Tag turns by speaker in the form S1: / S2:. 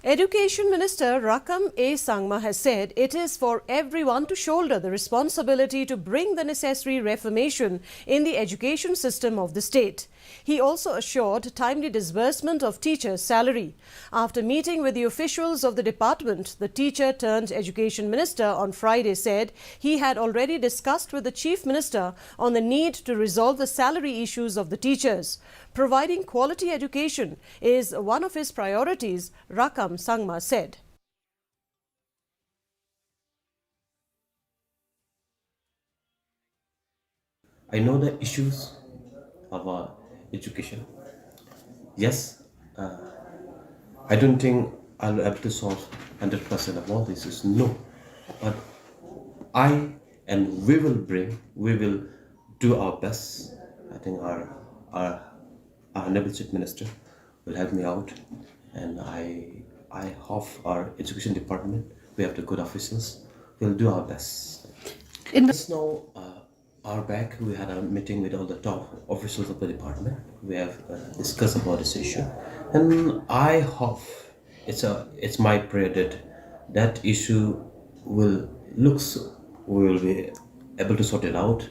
S1: Education Minister Rakkam A Sangma has said it is for everyone to shoulder the responsibility to bring the necessary reformation in the education system of the state. He also assured timely disbursement of teachers' salary. After meeting with the officials of the department, the teacher-turned-education minister on Friday said he had already discussed with the Chief Minister on the need to resolve the salary issues of the teachers. Providing quality education is one of his priorities, Rakkam Sangma said.
S2: I know the issues of our education. Yes, I don't think I'll be able to solve 100% of all these issues. No, but we will do our best. I think our Honorable Chief Minister will help me out, and I hope our education department, we have the good officials, will do our best. Just now, hour back, we had a meeting with all the top officials of the department. We have discussed about this issue, and I hope it's my prayer that that issue will we will be able to sort it out